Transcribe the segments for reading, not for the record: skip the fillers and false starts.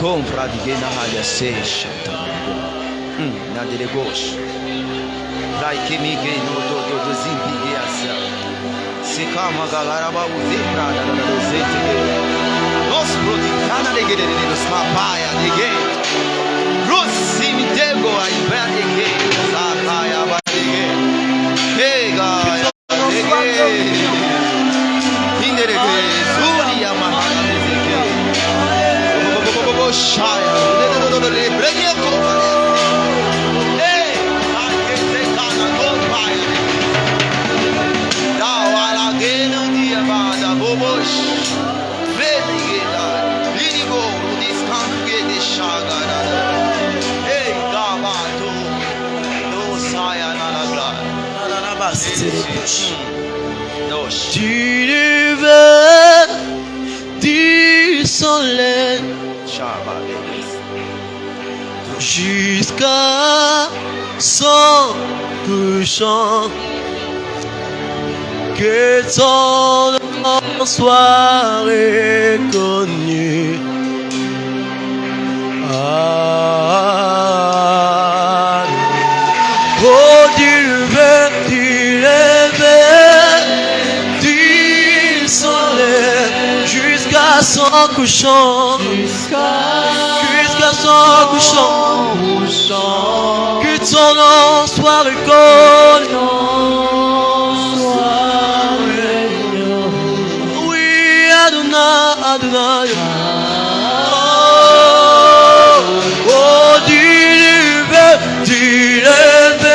Compra di che nahalia sesha na delle gosce dai che mi che no do zimbi che asa se kama galera ba uzi prada da do zete nos prodi kana de che de do spapaia de che rossi mi tego ai bene che sa kaya ba de che hey ga de che indere che suri yamaha de che Shaya, breghe come anche se cana non vai da wala che non ti vada bobosh vedi che dai linigo di scanto che di shagara gavato no saya nala gla nala basti tu veux du soleil jusqu'à son couchant, que ton nom soit reconnu. Oh Dieu, tu lèves du soleil jusqu'à son couchant. Jusqu'à son couchant, que ton nom soit reconnu. Oui, Adonai, Adonai. Oh, tu lèves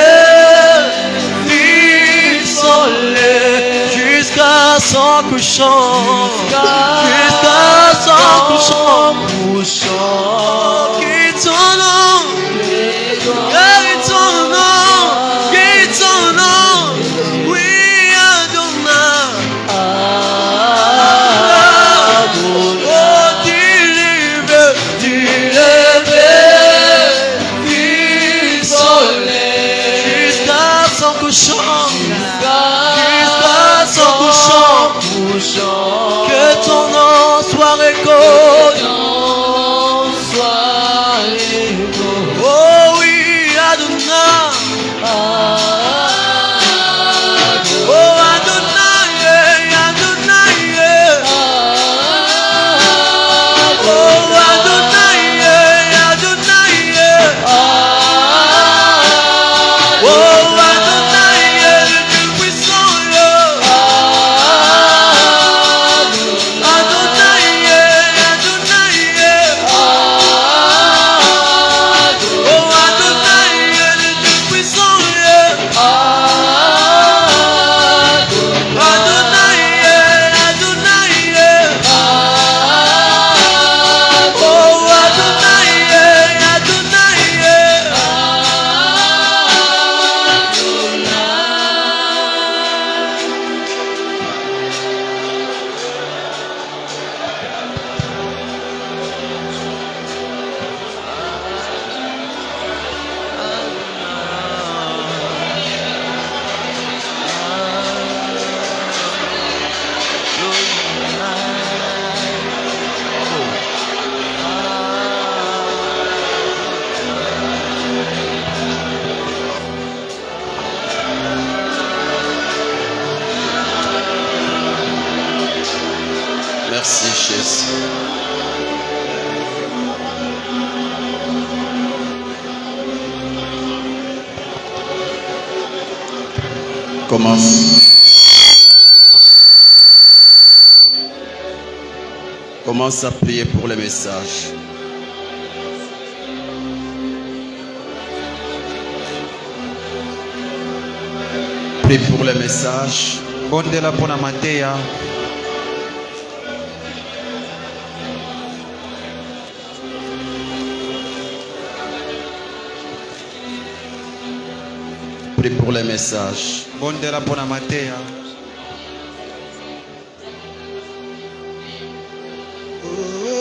du soleil jusqu'à son couchant. Jusqu'à son couchant. Qui ton nom, oui Adonai. Oh tu lèves du soleil jusqu'à son couchant, que ton nom soit reconnu. Merci Jésus. Commence à prier pour les messages. Prie pour les messages. Bondela pona mateya. Prie pour les messages. Bondela pona mateya. Oh.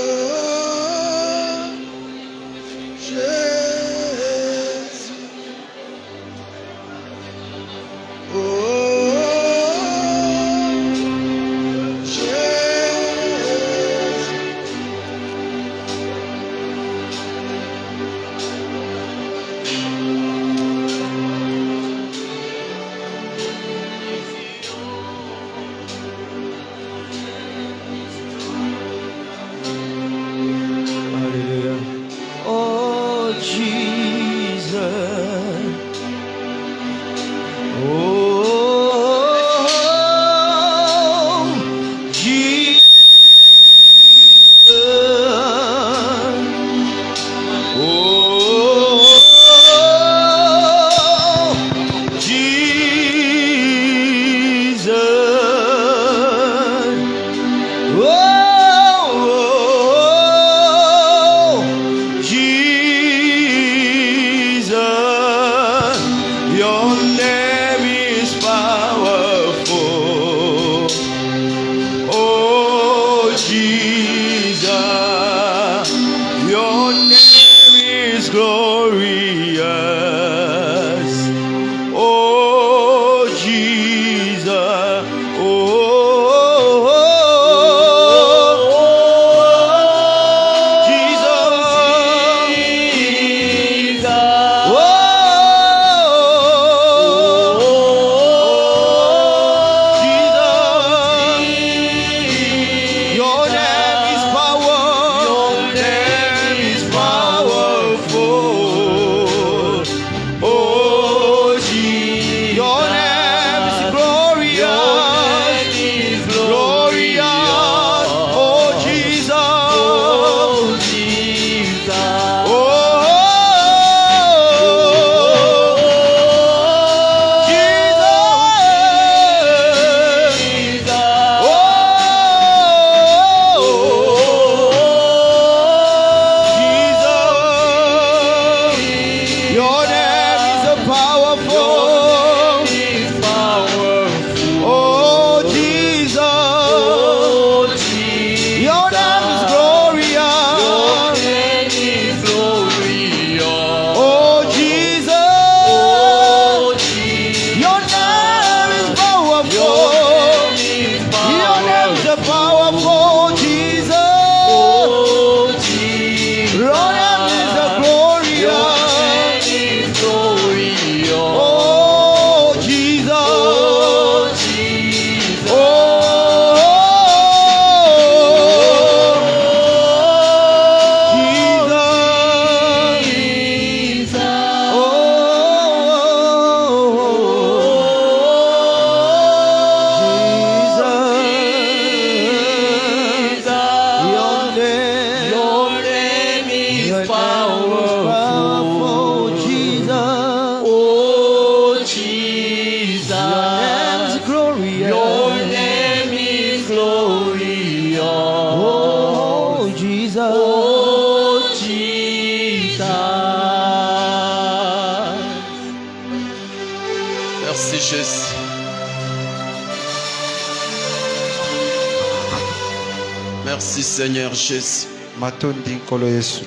Jesus. Oh Jesus. Merci Jésus. Merci Seigneur Jésus. Matondi nkolo Yesu.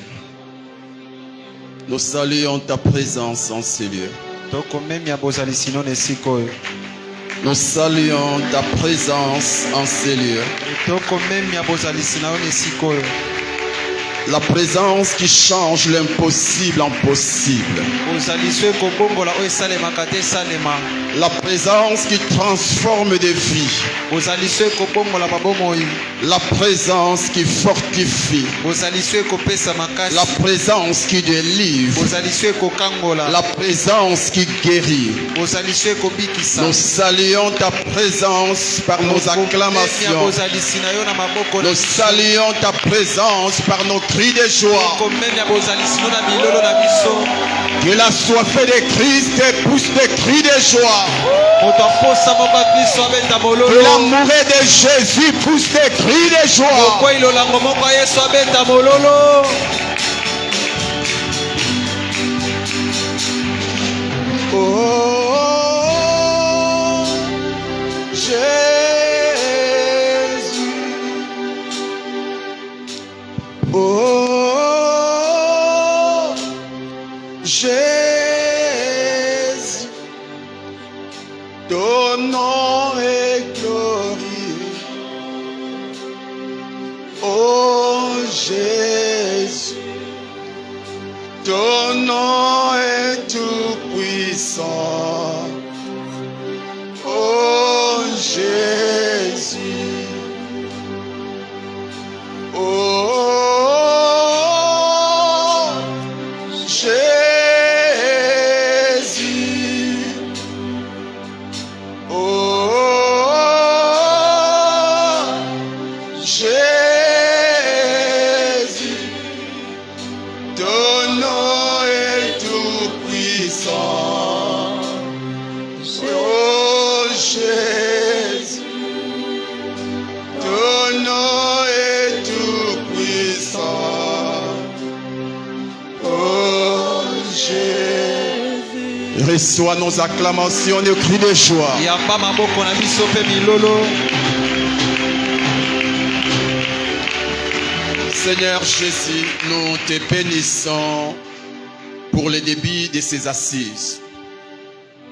Nous saluons ta présence en ces lieux. Tokomemia bozali sino nesika oyo. Nous saluons ta présence en ces lieux. Tokomemia bozali sino nesika oyo. La présence qui change l'impossible en possible. Bozali so ekobongola oyo esalemaka te esalema. La présence qui transforme des vies. Bozali so ekobongola babomoi. La présence qui fortifie. Bozali so ekopesa makasi. La présence qui délivre. Bozali so ekokangola. La présence qui guérit. Bozali so ekobikisa. Nous saluons ta présence par nos acclamations. Bozali sina yo na maboko. Nous saluons ta présence par nos cris de joie. Tokomemia bozali sino na milolo na biso. Que la soifée de Christ pousse des cris de joie. Moto aposa moka Kristo abeta Que bololo. l'amour de Jésus pousse des cris de joie. Mokwa ilolango moko ya Yesu abeta bololo. Oh, Jésus. Oh, Jésus. Ton nom est glorieux. Oh, Jésus. Ton nom est tout puissant. Oh Jésus. Oh Jésus. Oh Jésus. Ton nom est tout puissant. Oh Jésus. Ton nom est tout puissant. Oh Jésus. Reçois nos acclamations, nos cris de joie. Yamba maboko na biso pe milolo. Seigneur Jésus, nous te bénissons pour le début de ces assises.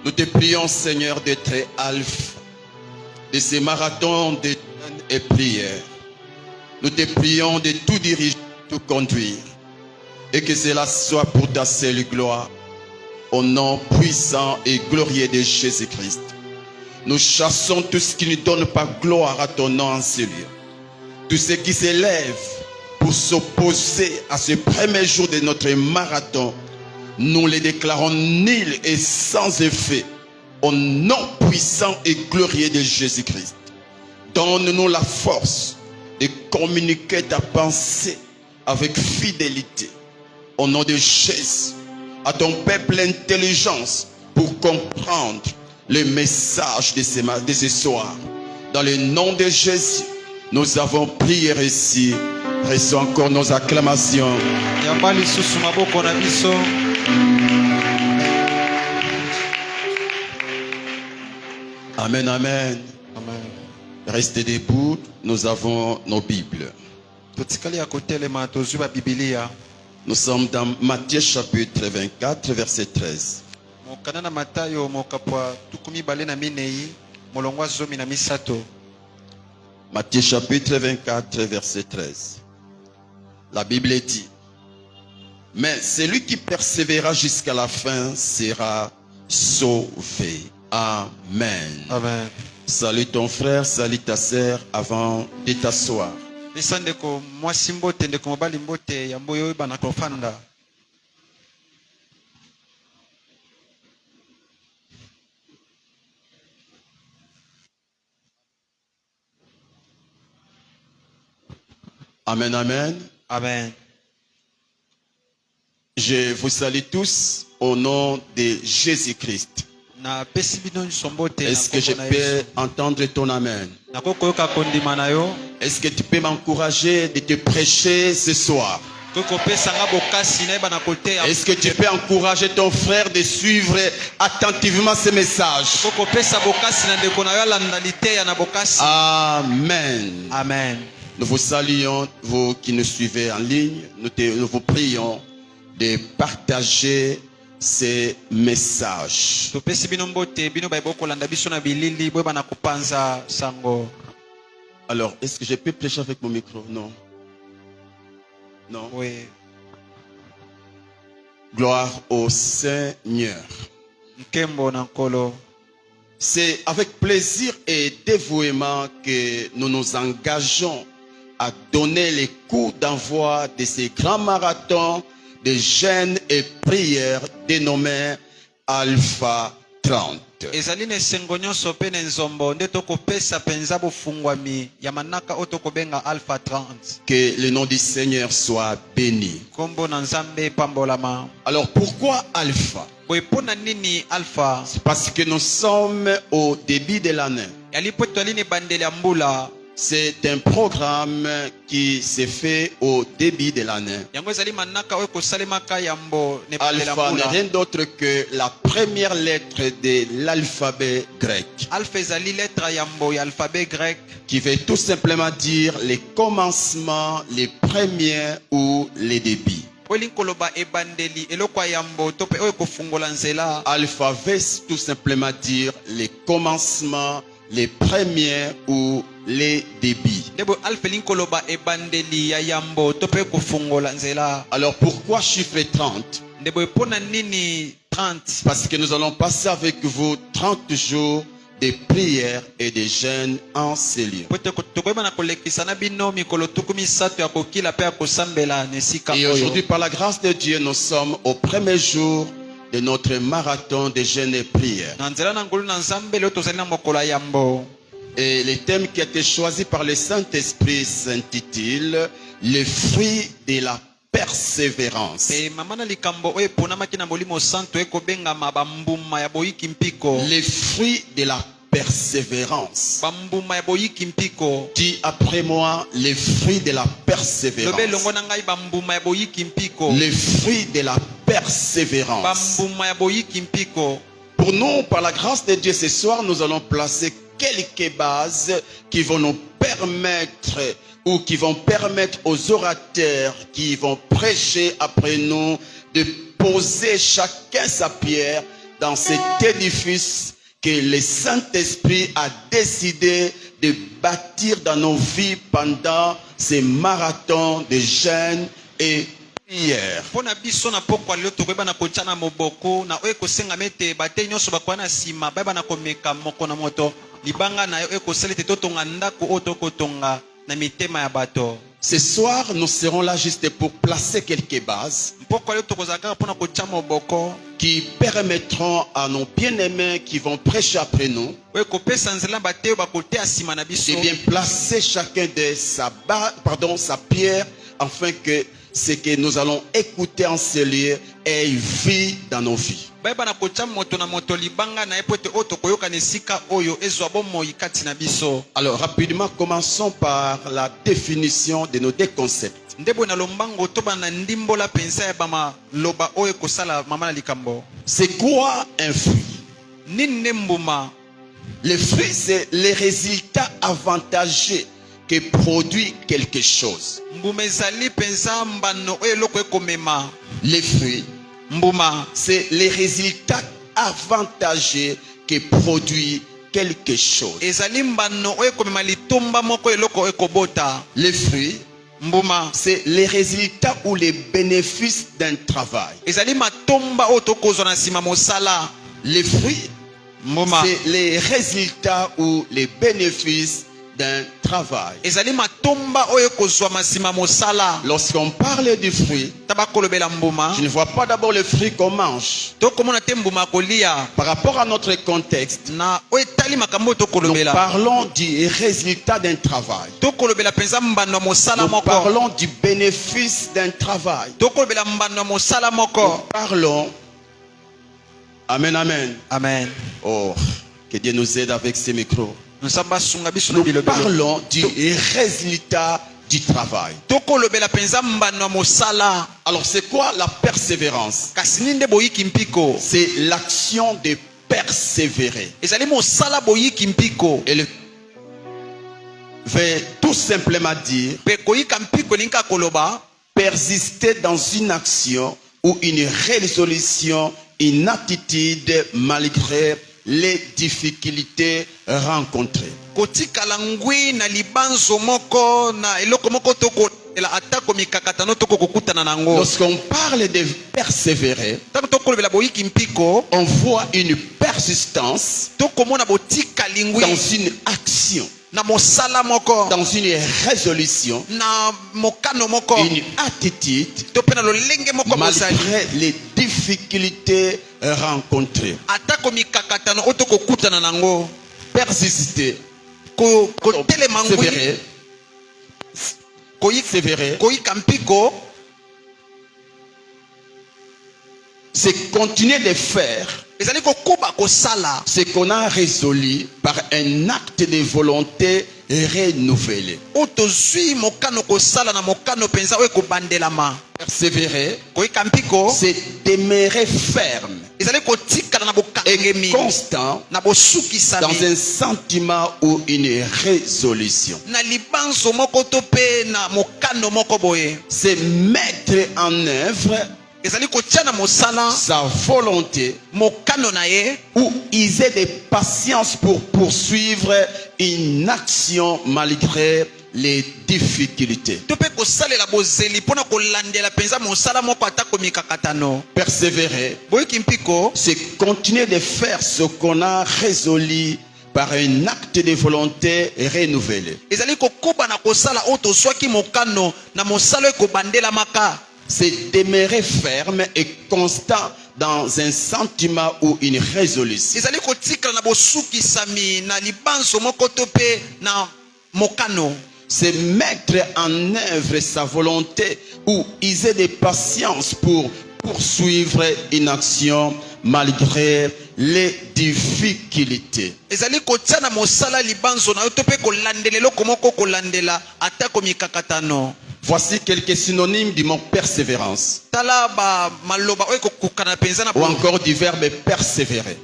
Nous te prions, Seigneur, d'être alpha de ces marathons de jeûne et prière. Nous te prions de tout diriger, tout conduire, et que cela soit pour ta seule gloire, au nom puissant et glorieux de Jésus-Christ. Nous chassons tout ce qui ne donne pas gloire à ton nom en ce lieu. Tout ce qui s'élève pour s'opposer à ce premier jour de notre marathon, nous les déclarons nuls et sans effet au nom puissant et glorieux de Jésus-Christ. Donne-nous la force de communiquer ta pensée avec fidélité au nom de Jésus. À ton peuple l'intelligence pour comprendre le message de ce soir. Dans le nom de Jésus, nous avons prié ici. Reçois encore nos acclamations. Yamba lisusu maboko na biso. Amen, amen. Amen. Restez debout, nous avons nos Bibles. Totikali ya kotelema tozwi ba Biblia. Nous sommes dans Matthieu chapitre 24, verset 13. Mokana na Matayo mokapwa tukumi bale na minei molongwa zomi na misato. Matthieu chapitre 24, verset 13. La Bible dit: mais celui qui persévérera jusqu'à la fin sera sauvé. Amen. Amen. Salut ton frère, salut ta sœur avant de t'asseoir. Pesa ndeko mwasi mbote ndeko mobali mbote ya mboyo oyeba na kofanda. Amen, amen. Amen. Je vous salue tous au nom de Jésus-Christ. Na pesi bino sombote. Est-ce que je peux entendre ton amen? Nakokoyoka kondima na yo. Est-ce que tu peux m'encourager de te prêcher ce soir? Est-ce que tu peux encourager ton frère de suivre attentivement ce message? Amen. Amen. Nous vous saluons, vous qui nous suivez en ligne. Nous vous prions de partager ces messages. Alors, est-ce que je peux prêcher avec mon micro? Non. Non. Oui. Gloire au Seigneur. C'est avec plaisir et dévouement que nous nous engageons à donner les coups d'envoi de ces grands marathons de jeûne et prières dénommés Alpha 30. Que le nom du Seigneur soit béni. Alors pourquoi Alpha? C'est parce que nous sommes au début de l'année. C'est un programme qui s'est fait au début de l'année. Alpha n'est rien d'autre que la première lettre de l'alphabet grec. Qui veut tout simplement dire les commencements, les premiers ou les débuts. Alpha veut tout simplement dire les commencements, les premiers ou les débits. Alors pourquoi chiffre 30? Parce que nous allons passer avec vous 30 jours de prières et de jeûnes en ces lieux. Et aujourd'hui, par la grâce de Dieu, nous sommes au premier jour de notre marathon de jeûne et prières. Et le thème qui a été choisi par le Saint-Esprit s'intitule « Les fruits de la persévérance ». Les fruits de la persévérance. Dis après moi, les fruits de la persévérance. Les fruits de la persévérance. Pour nous, par la grâce de Dieu, ce soir, nous allons placer quelques bases qui vont nous permettre ou qui vont permettre aux orateurs qui vont prêcher après nous de poser chacun sa pierre dans cet édifice que le Saint-Esprit a décidé de bâtir dans nos vies pendant ces marathons de jeûne et prière. Ce soir, nous serons là juste pour placer quelques bases qui permettront à nos bien-aimés qui vont prêcher après nous de bien placer chacun de sa pierre afin que ce que nous allons écouter en ce lieu ait vie dans nos vies. Alors rapidement, commençons par la définition de nos deux concepts. C'est quoi un fruit? Le fruit, c'est le résultat avantageux que produit quelque chose. Les fruits, c'est les résultats avantageux que produit quelque chose. Les fruits, c'est les résultats ou les bénéfices d'un travail. Les fruits, c'est les résultats ou les bénéfices d'un travail. Lorsqu'on parle du fruit, je ne vois pas d'abord le fruit qu'on mange. Par rapport à notre contexte, nous parlons du résultat d'un travail. Nous parlons du bénéfice d'un travail. Nous parlons Amen, amen. Amen. Oh, que Dieu nous aide avec ces micros. Nous Nous parlons du résultat du travail. Alors, c'est quoi la persévérance? C'est l'action de persévérer. Et le veut tout simplement dire persister dans une action ou une résolution, une attitude malgré les difficultés rencontrées. Lorsqu'on parle de persévérer, on voit une persistance dans une action, dans une résolution, une attitude malgré les difficultés rencontrées. Persister, persévérer, c'est continuer de faire ce qu'on a résolu par un acte de volonté renouvelé. Persévérer, c'est demeurer ferme et constant dans un sentiment ou une résolution. C'est mettre en œuvre sa volonté ou user de patience pour poursuivre une action malgré les difficultés. Persévérer, c'est continuer de faire ce qu'on a résolu par un acte de volonté renouvelé. C'est demeurer ferme et constant dans un sentiment ou une résolution. C'est mettre en œuvre sa volonté ou user de patience pour poursuivre une action malgré les difficultés. Voici quelques synonymes du mot persévérance. Ou encore du verbe persévérer.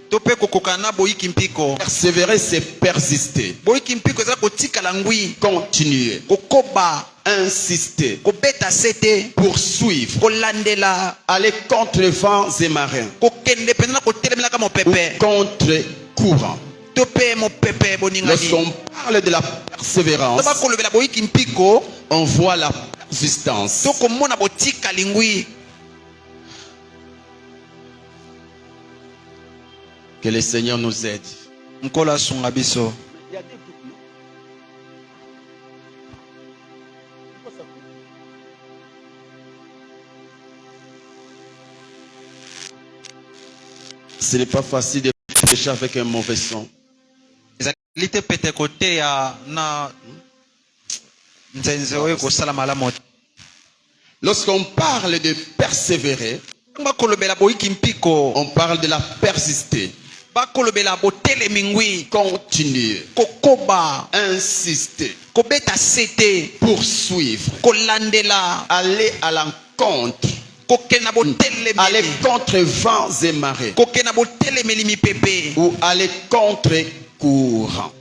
Persévérer, c'est persister, continuer, insister, poursuivre, aller contre vents et marins, ou contre courant. Lorsqu'on parle de la persévérance, on voit la persistance. Que le Seigneur nous aide. Ce n'est pas facile de prêcher avec un mauvais son. Lorsqu'on parle de persévérer, on parle de la persister, continuer, insister, poursuivre, aller à l'encontre, aller contre vents et marées, ou aller contre courant.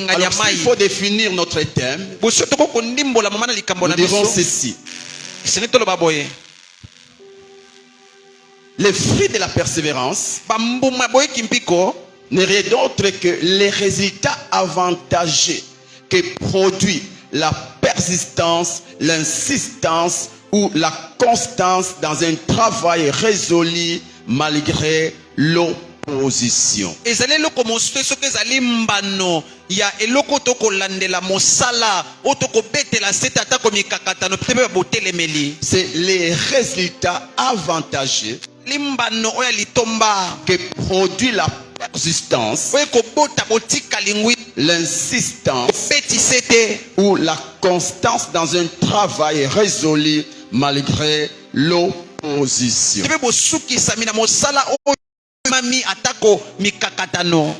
Alors s'il faut définir notre thème, nous dirons ceci. Les fruits de la persévérance n'est rien d'autre que les résultats avantageux que produit la persistance, l'insistance ou la constance dans un travail résolu malgré l'opposition. C'est les résultats avantageux que produit la persistance, l'insistance ou la constance dans un travail résolu malgré l'opposition. l'opposition. Tebe bosukisa mina mosala oyo mami atako mikakatano.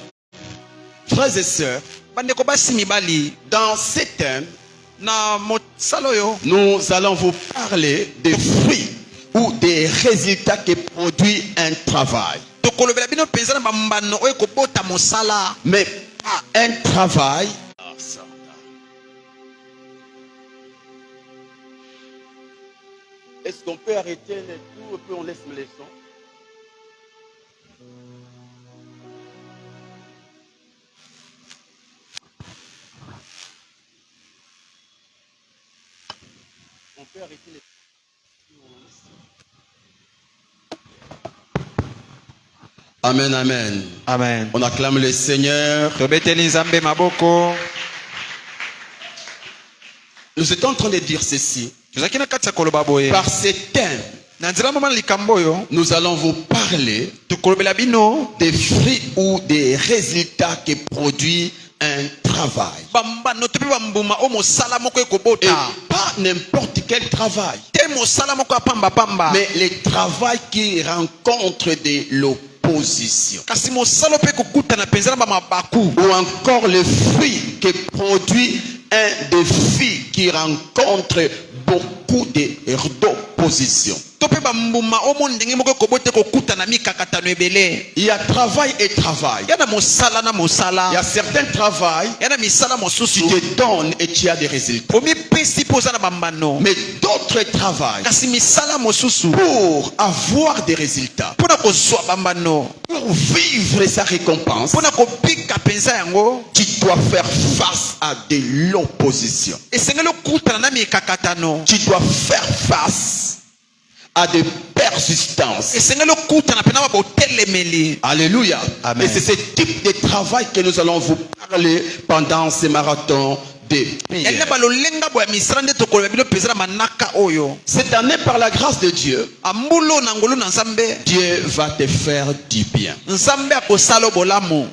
Frères et sœurs, Bandeko basi mibali dans ces thèmes, na mosala oyo nous allons vous parler des fruits ou des résultats que produit un travail. tokolobela bino penza na bambano oyo kobota mosala. Mais pas un travail. Est-ce qu'on peut arrêter les tours et puis on laisse les sons? On peut arrêter les Amen, amen. Amen. On acclame le Seigneur. Tobeteli Nzambe maboko. Nous étions en train de dire ceci. Tozaki na kati ya koloba boye. Par ces thèmes, Na nzela mama likambo oyo nous allons vous parler tokolobela bino des fruits ou des résultats que produit un travail. Bambano tope bambuma o mosala moko Et ekobota. pas n'importe quel travail, Te mosala moko ya pamba pamba. mais le travail qui rencontre de l'opposition. Kasi mosala pe kokutana penza na bamabaku. Ou encore le fruit que produit un défi qui rencontre beaucoup d'opposition. Tope bambuma o mo ndenge moko ekobote kokutana mikakatano ebele. Il y a travail et travail. Ya na mosala na Il y mosala. a certains travails Ya na misala qui mosusu. te donnent et tu as des résultats. Omi pesi poza na bambano. Mais d'autres travails Kasi misala mosusu. pour avoir des résultats, Pona kozwa bambano. pour vivre sa récompense, Pona kopika penza yango. tu dois faire face à de l'opposition. Esengeli okutana na mikakatano. Tu dois faire face à des persistances. Esengeli okutana pe na babotelemeli. Alléluia. Amen. Et c'est ce type de travail que nous allons vous parler pendant ce marathon de Yalina prière. balolenga boya misala nde tokoloba bino penza na manaka oyo. Cette année, par la grâce de Dieu, Ambulo na ngolu na nzambe. Dieu va te faire du bien. Nzambe akosala bolamu.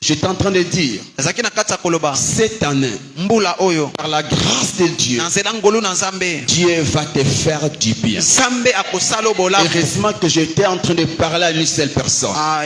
J'étais en train de dire, Ezaki na kati ya koloba. cette année, Mbula oyo. par la grâce de Dieu, Na nzela ngolu na nzambe. Dieu va te faire du bien. Nzambe akosala bolamu. Heureusement que j'étais en train de parler à une seule personne. Ah,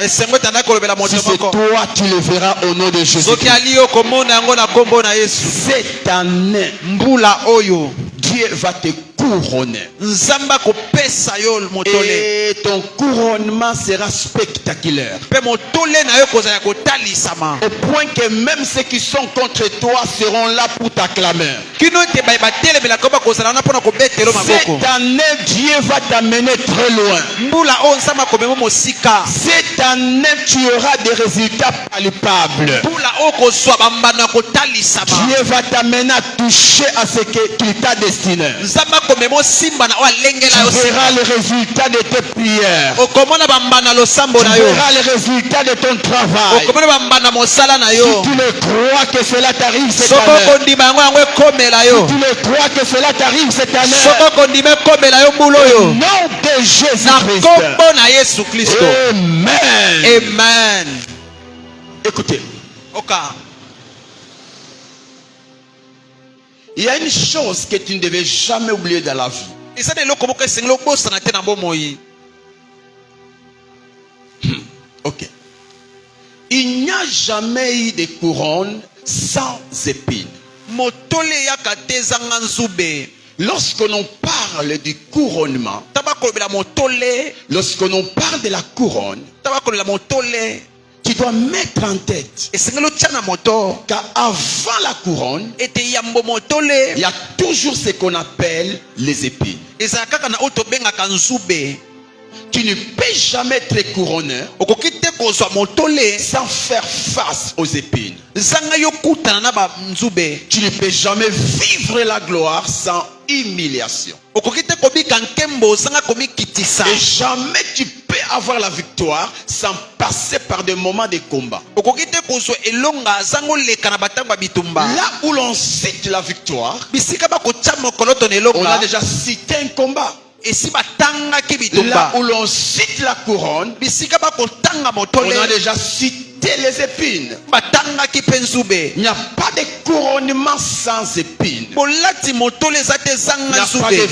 esengo tanda kolobela moto Si c'est moko. toi, tu le verras au nom de Jésus. Soki ali yo komona yango na kombo na Yesu. Cette année, Mbula oyo. Dieu va te couronner. Nzambe akopesa yo motole. Et ton couronnement sera spectaculaire. Pe motole na yo kozala kotalisama. Au point que même ceux qui sont contre toi seront là pour t'acclamer. Kino te bai batelemela ko bakozala na pona kobetelo maboko. Cette année, Dieu va t'amener très loin. Mbula o nzambe akomema mosika. Cette année, tu auras des résultats palpables. Mbula o kozwa bambana kotalisama. Dieu va t'amener à toucher à ce qu'il t'a destiné. Nzambe akomema simba na o alengela yo Tu verras simba. le résultat de tes prières. Okomona bambana losambo Tu na yo. verras le résultat de ton travail. Okomona bambana mosala na Si yo. tu le crois que cela t'arrive cette Soko année. kondima yango yango ekomela yo. Tu le crois que cela t'arrive cette année. Soko kondima ekomela yo mbula Au oyo. nom de Na Jésus-Christ. kombo na Yesu Kristo. Amen. Amen. Écoutez, Oka. il y a une chose que tu ne devais jamais oublier dans la vie. Eza na eloko moko esengeli obosana te na bomoi. Ok. Il n'y a jamais eu de couronne sans épines. Motole yaka te ezanga nzube. Lorsque l'on parle du couronnement, Taba kolobela motole. lorsque l'on parle de la couronne, Taba kolobela motole. tu dois mettre en tête Esengeli otya na moto. qu'avant la couronne, Ete yambo motole. il y a toujours ce qu'on appelle les épines. Ezala kaka na oyo tobengaka nzube. Tu ne peux jamais être couronné Okoki te kozwa motole. sans faire face aux épines. Zanga yo kutana na ba nzube. Tu ne peux jamais vivre la gloire sans humiliation. Okoki te kobika nkembo zanga komikitisa. Et jamais tu peux avoir la victoire sans passer par des moments de combat. Okoki te kozwa elonga zango leka na batango ya bitumba. Là où l'on cite la victoire, Bisika bakotya mokolo to na on a elonga. déjà cité un combat. Esi batangaki Là bitumba. où l'on cite la couronne, Bisika bakotanga on motole. a déjà cité les épines. batangaki mpe nzube. Il n'y a pas de couronnement sans épines. bolati motole eza te Il ezanga n'y a pas de nzube.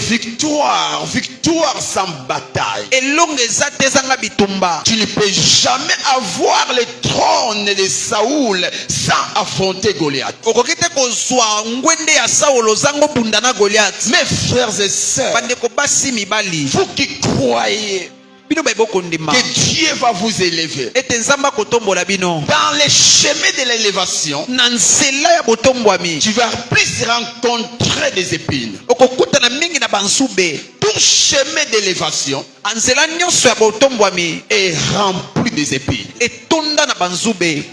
victoire sans bataille. elongo eza te ezanga bitumba. Tu ne peux jamais avoir le trône de Saoul sans affronter Goliath. okoki te kozwa ngwende ya saulo ozanga obunda na goliath. Mes frères et sœurs, bandeko basi mibali, vous qui croyez bino bayebi okondima que Dieu va vous élever ete nzambe akotombola bino dans les chemins de l'élévation, na nzela ya botombwami, tu vas plus rencontrer des épines. okokutana mingi na banzube. Tout chemin d'élévation anzela nyonso ya botombwami est rempli des épines. etonda na banzube. Et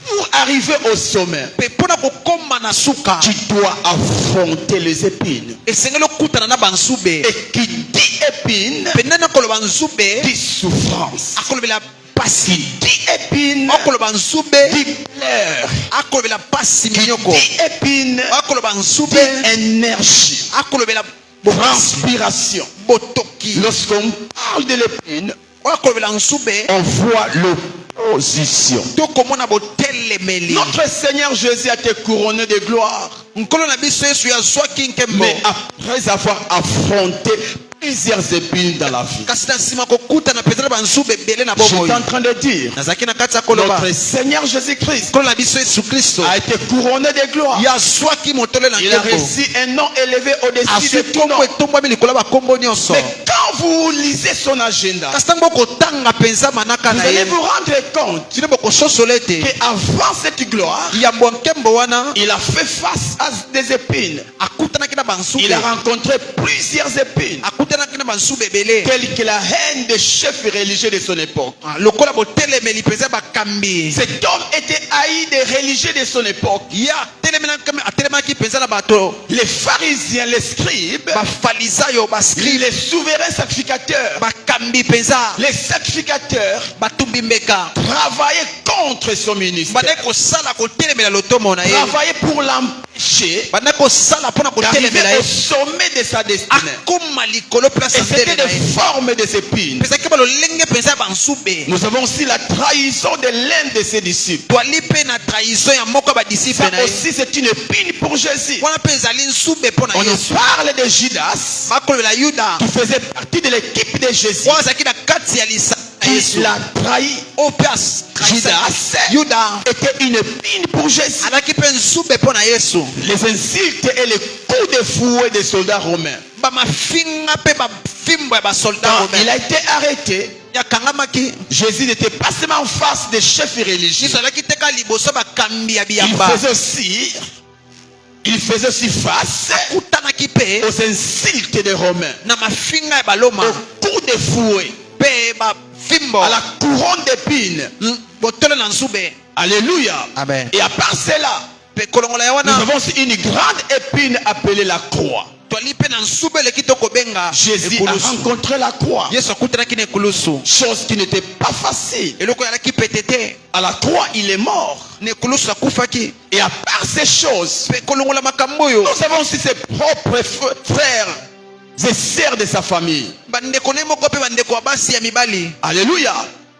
pour arriver au sommet, mpe mpona kokoma na suka tu dois affronter les épines. esengeli okutana na banzube. Et qui dit épine, mpe nani akoloba nzube dit souffrance. akolobela Qui pasi. dit épine, akoloba nzube dit pleurs. akolobela pasi Qui minyoko. dit épine, akoloba nzube dit énergie, akolobela transpiration. botoki. Lorsqu'on parle de l'épine, akolobela nzube on voit l'opposition. tokomona botelemeli. Notre Seigneur Jésus a été couronné de gloire. nkolo na biso yesu yazwaki nkembo, Mais après avoir affronté plusieurs épines dans la vie, kasi na nsima kokutana mpenza na banzube ebele na je suis bomoi. en train de dire, nazalaki na kati ya koloba notre Seigneur Jésus-Christ nkolo na biso yesu kristo a été couronné de gloire. yazwaki motole na Il a nkembo, reçu un nom élevé au-dessus azwi de tout nom. nkombo etombwami likolo ya bakombo nyonso. Mais quand vous lisez son agenda, kasi ntango bokotanga mpenza manaka vous na allez ye, vous rendre compte bino bokososola ete qu'avant cette gloire, yambo ya nkembo wana il a fait face à des épines. akutanaki na banzube, Il a rencontré plusieurs épines, akutanaki na banzube ebele telles que la haine des chefs religieux de son époque. lokola botelemeli mpenza bakambi. Cet homme était haï des religieux de son époque. ya atelemaki mpenza na bato Les pharisiens, les scribes, bafalisayo baskribe les souverains sacrificateurs, bakambi mpenza les sacrificateurs batumbi mbeka travaillaient contre son ministère, bandaki kosala kotelemela lotomo na ye, travaillaient pour l'empêcher bandaki kosala mpona d'arriver kotelemela au ye sommet de sa destinée. akoma likolo place Et ya c'était ndele na des ye. formes de épines. mpezaki balolenge mpenza ya banzube. Nous avons aussi la trahison de l'un de ses disciples. twali mpe na trahison ya moko ya badisiple Ça na ye, aussi, c'est une épine pour Jésus. wana mpe ezali nzube mpo na On nous yesu. parle de Judas, bakolobela yuda qui faisait partie de l'équipe de Jésus, oyo azalaki na kati ya lisa na qui yesu, l'a trahi. oyo mpe atrahisa Judas yuda était une épine pour Jésus. azalaki mpe nzube mpo na yesu. Les insultes et les coups de fouet des soldats romains. bamafinga mpe bafimbo ya basoldat Quand il romain a été arrêté, yakangamaki. Jésus n'était pas seulement en face des chefs religieux. yesu azalaki te ka liboso bakambi ya Il biyamba, faisait aussi face akutanaki mpe aux insultes des Romains, na mafinga ya baloma aux coups de fouet, mpe bafimbo à la couronne d'épines. botole na nzube. Alléluia. Amen. Et à part cela, mpe kolongola ya nous wana avons aussi une grande épine appelée la croix. twali mpe na nzube eleki tokobenga Jésus a ekulusu. rencontré la croix, yesu akutanaki na ekulusu, chose qui n'était pas facile. eloko ezalaki pete te. À la croix, il est mort. na ekulusu akufaki. Et à part ces choses, mpe kolongola makambo oyo nous avons aussi ses propres frères et sœurs de sa famille. bandeko na ye moko mpe bandeko ya basi ya mibali Alléluia.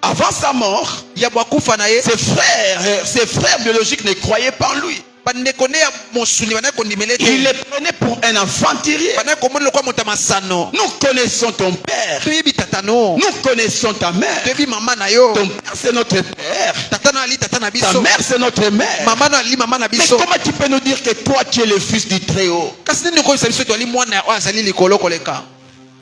Avant sa mort, yabo akufa na ye, ses frères biologiques ne croyaient pas en lui. bandeko ne ya mosuni bandaki kondimela Il ete les prenait pour un enfant tiré. bandaki komona lokwa moto ya masano. Nous connaissons ton père. toyebi tata no, Nous connaissons ta mère. toyebi mama na yo, Ton père, c'est notre père. tata no ali tata na Ta biso, mère, c'est notre mère. mama no ali mama na Mais biso. comment tu peux nous dire que toi, tu es le fils du Très-Haut? kasi nini okoyisa biso ete ali mwana oyo azali likolo koleka.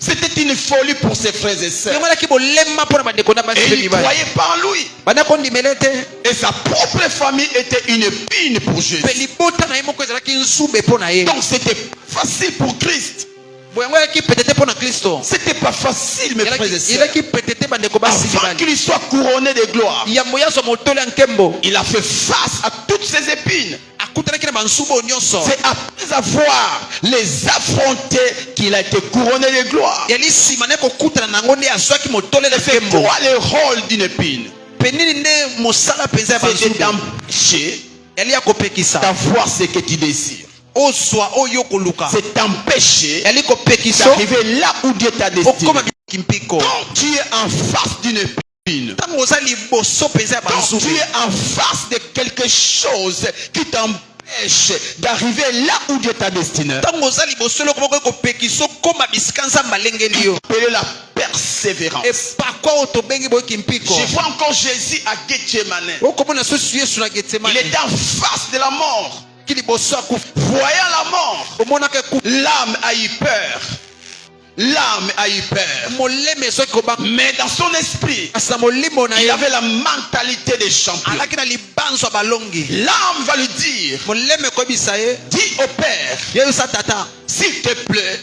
C'était une folie pour ses frères et sœurs. emonaki bolema mpo na bandeko na basi Et mpe ils ne mibali, croyaient pas en lui. bandaki kondimela ete Et sa propre famille était une épine pour Jésus. mpe libota na ye moko ezalaki nsube mpo na ye. Donc c'était facile pour Christ. boyango elaki pete te mpo na kristo, C'était pas facile, mes frères et sœurs. elaki pete te bandeko basi Avant mibali. qu'il soit couronné de gloire, yambo yazwa motole ya nkembo, il a fait face à toutes ces épines. akutanaki na bansube oyo nyonso. C'est après avoir les affrontés qu'il a été couronné de gloire. yali nsima naye kokutana nango nde azwaki motole na C'est nkembo. quoi le rôle d'une épine? mpe nini nde mosala mpenza ya C'est de bansube, t'empêcher yali ya kopekisa d'avoir ce que tu désires. ozwa oyo koluka, C'est t'empêcher yali kopekisa d'arriver là où Dieu t'a destiné. okoma kimpiko. Quand tu es en face d'une épine, ntango oza liboso mpenza ya Quand tu banzube es en face de quelque chose qui t'empêche d'arriver là où Dieu t'a destiné, ntango oza liboso eloko moko ekopekisa okóma bisika nzambe alengeli yo appelez la persévérance. epakwa oyo tobengi boyoki mpiko Je vois encore Jésus à Gethsemane. okomona sosi yesu na Il getsemane était en face de la mort. ki liboso akufa Voyant la mort, omonaka ekufa l'âme a eu peur. L'âme a eu peur. moleme ezoki kobanga Mais dans son esprit, kasi na molimo na il ye avait la mentalité des champions. alaki na libanzo ya balongi L'âme va lui dire, moleme ekoyebisa ye dis au Père, yebisa tata s'il te plaît,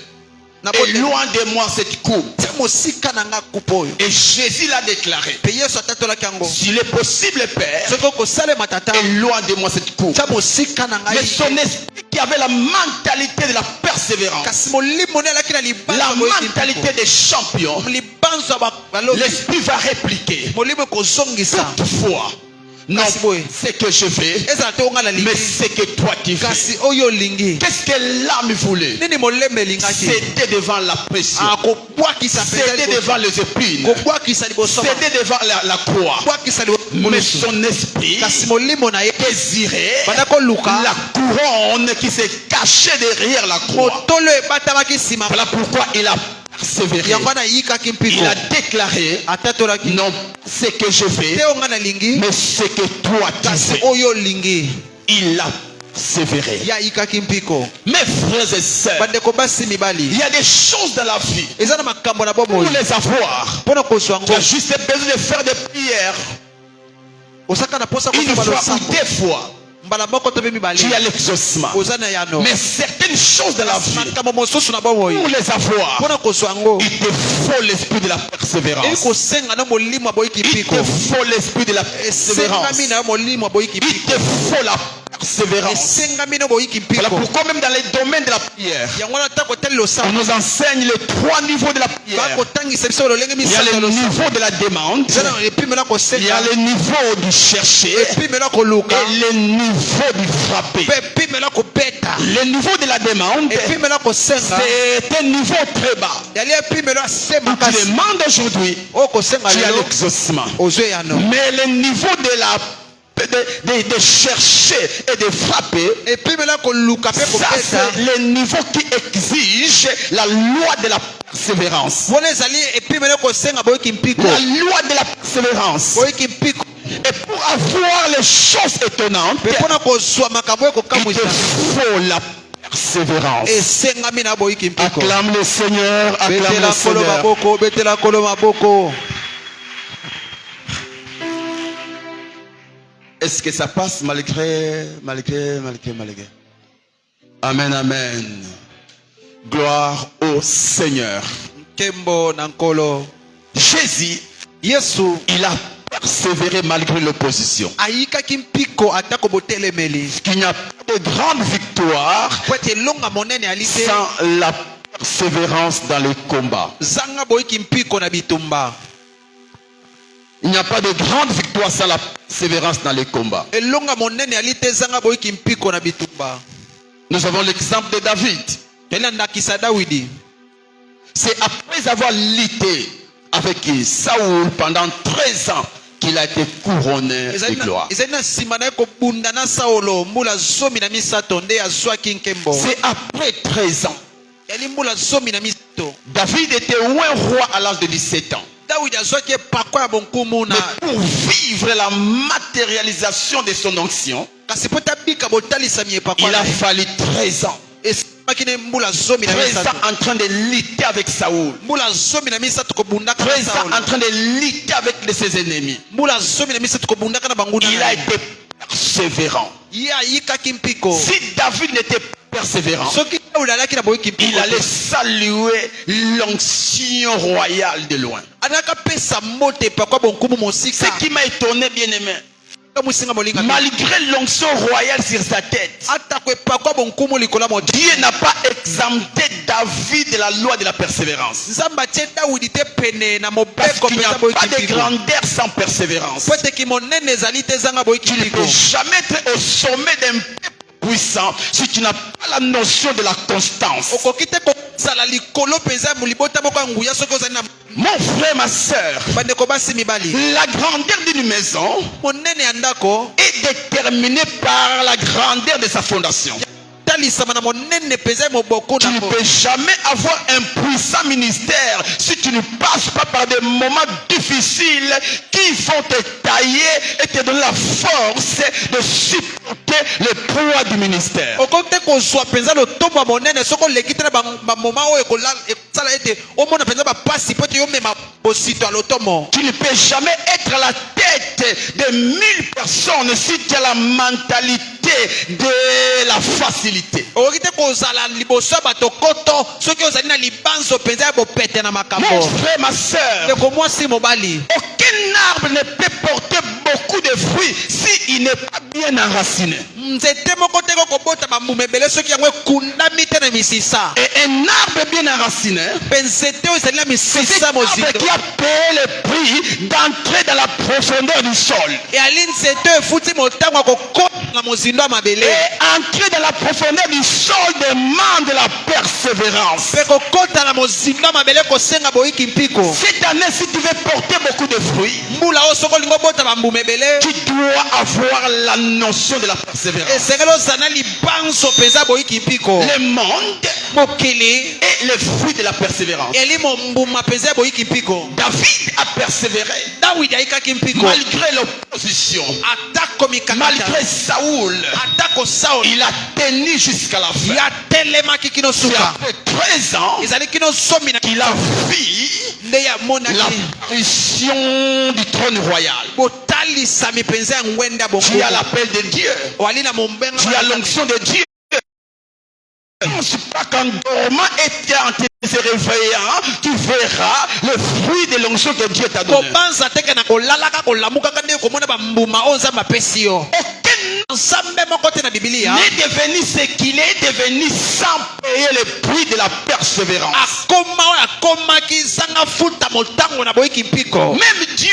nabote éloigne de moi cette coupe. te mosika na nga kupa oyo Et Jésus l'a déclaré, mpe yesu atatolaki yango s'il est possible, Père, soki okosalema tata éloigne de moi cette coupe. tia mosika na Mais ngai son esprit qui avait la mentalité de la persévérance, kasi molimo ne alaki na la libanzo boyoki mentalité mpiko des champions, libanzo ya balongi l'esprit va répliquer. molimo ekozongisa Toutefois, non, Kasi boye. c'est que je fais, ezala te onga na mais lingi c'est que toi tu fais. kasi oyo olingi Qu'est-ce que l'âme voulait? nini moleme elingaki Céder devant la pression, akobwakisa céder devant les épines, kobwakisa liboso céder devant la croix. kobwakisa Mais liboso son esprit kasi molimo na ye désirait banda koluka la couronne qui s'est cachée derrière la croix. motolo ebatamaki nsima Voilà pourquoi il a persévéré. yango wana yikaki mpiko Il a déclaré, atatolaki non, c'est que je fais, te onga nalingi mais c'est que toi tu kasi fais. oyo olingi Il a persévéré. ya yikaki mpiko Mes frères et sœurs, bandeko basi mibali il y a des choses dans la vie. eza na makambo na Pour bomoi les avoir, mpona kozwa tu yango as juste besoin de faire des prières. osaka na posa Une kosaba fois ou losambo deux fois, mbala moko to mpe mibale tu as l'exaucement. oza na yano Mais certaines choses dans la vie, makambo mosusu na bomoi pour les avoir, mpona kozwa yango il te faut l'esprit de la eli persévérance. kosenga na molimo aboyiki Il mpiko te faut l'esprit de la persévérance. esengami na yo molimo aboyiki Il mpiko te faut la persévérance. esengami na boyiki Voilà mpiko pourquoi même dans les domaines de la prière, yango wana ta kotali on losambo nous enseigne les trois niveaux de la prière. bakotangisa biso lolenge Il y a misato ya le losambo niveau de la demande, eza na epimela il y a kosenga le niveau du chercher epimela koluka et le niveau du frapper. mpe epimela kobeta Le niveau de la demande, epimela kosenga c'est un niveau très bas. yali epimela se Tu makasi demandes aujourd'hui, oyo kosenga tu as lelo l'exaucement. ozwe yano Mais le niveau de chercher et de frapper, epimela koluka mpe ça kobeta c'est le niveau qui exige la loi de la persévérance. wana ezali epimela kosenga boyoki mpiko La loi de la persévérance. boyoki mpiko Et pour avoir les choses étonnantes, mpe mpona kozwa makambo oyo il te kokamwisa faut la persévérance. esengami na boyoki mpiko Acclame le Seigneur, acclame betela le kolo Seigneur. maboko betela kolo maboko Est-ce que ça passe malgré? Amen, amen. Gloire au Seigneur. nkembo na nkolo Jésus, yesu il a persévéré malgré l'opposition. ayikaki mpiko atako botelemeli Il n'y a pas de grande victoire po ete elonga monene ali te sans la persévérance dans le combat. zanga boyoki mpiko na bitumba Il n'y a pas de grande victoire sans la persévérance dans le combat. elonga monene ali te zanga boyoki mpiko na bitumba Nous avons l'exemple de David. elandakisa dawidi C'est après avoir lutté avec Saoul pendant 13 ans qu'il a été couronné de gloire. ezali na nsima na ye kobunda na saulo mbula 13 nde azwaki nkembo C'est après 13 ans. yali mbula 13 David était un roi à l'âge de 17 ans. dawidi azwaki epakwa ya bonkumu na Mais pour vivre la matérialisation de son onction, kasi mpo tabika botalisami epakwa il a fallu 13 ans. esimaki ne mbula 13 13 ans en train de lutter avec Saoul. mbula 13 kobundaka na 13 ans saulo en train de lutter avec ses ennemis. mbula 13 kobundaka na banguna Il a été persévérant. ye ayikaki mpiko Si David n'était pas persévérant, soki dawidi alaki na boyoki il mpiko allait saluer l'onction royale de loin. anaka pesa mbote epakwa bonkumu mosika Ce qui m'a étonné, bien aimé, kamusinga molinga malgré l'onction royale sur sa tête, atako epakwa bonkumu likolo ya moti Dieu n'a pas exempté David de la loi de la persévérance. nzambe atie dawidi te pene na Parce mobeko qu'il n'y a mpenza boyoki pas de mpiko grandeur sans persévérance. po eteki monene ezali te ezanga boyoki Tu ne mpiko peux jamais être au sommet d'un peuple puissant si tu n'as pas la notion de la constance. okoki te kozala likolo mpenza ya libota moko ya nguya soki ozali na Mon frère, ma soeur, bandeko basi mibali la grandeur d'une maison monene ya ndako est déterminée par la grandeur de sa fondation. talisama na monene penza ya moboko Tu ne nango. peux jamais avoir un puissant ministère si tu ne passes pas par des moments difficiles qui vont te tailler et te donner la force de supporter le poids du ministère. okoki te kozwa penza lotombo ya monene soki oleki te na bamoma oyo ekosala ete omona penza bapasi po ete yomema bosito ya lotomo. Tu ne peux jamais être à la tête de 1000 personnes si tu as la mentalité de la facilité. okoki te kozala liboso ya bato koto soki ozali na libanzo penza ya bopete na Mon makambo. frère, ma soeur, ndeko mwasi mobali aucun arbre ne peut porter beaucoup de fruits s'il n'est pas bien enraciné. nzete moko te kokobota bambuma ebele soki yango ekundami te na misisa. Et un arbre bien enraciné, mpe nzete oyo ezali na c'est misisa cet arbre mozindo qui a payé le prix d'entrer dans la profondeur du sol. eyali nzete oyo efuti motango ya kokota na mozindo ya mabele. Et entrer dans la profondeur du sol demande la persévérance. mpe kokota na mozindo ya mabele kosenga boyiki mpiko. Cette année, si tu veux porter beaucoup de fruits, mbula oyo soki olingi obota bambuma ebele tu dois avoir la notion de la persévérance. esengeli ozala na libanzo mpenza boyiki mpiko. Le monde mokili est le fruit de la persévérance. eli mombuma mpenza ya boyiki mpiko. David a persévéré dawidi ayikaki mpiko malgré l'opposition, atako mikakata malgré Saoul. atako sauli Il a tenu jusqu'à la fin. yatelemaki kino C'est suka après 13 ans ezali kino zomi na qu'il a vu nde yamonaki l'apparition du trône royal. botalisami mpenza ya ngwenda Tu as bongo l'appel de Dieu. wali na mombenga Tu as l'onction de Dieu. Ne pense pas qu'en dormant et en te réveillant, tu verras le fruit de l'onction que Dieu t'a donné. kobanza teke na kolalaka kolamukaka nde komona bambuma oyo nzambe apesi yo. Aucun nzambe moko te na bibilia n'est devenu ce qu'il est devenu sans payer le prix de la persévérance. akoma oyo akomaki zanga futa motango na boyiki mpiko. Même Dieu,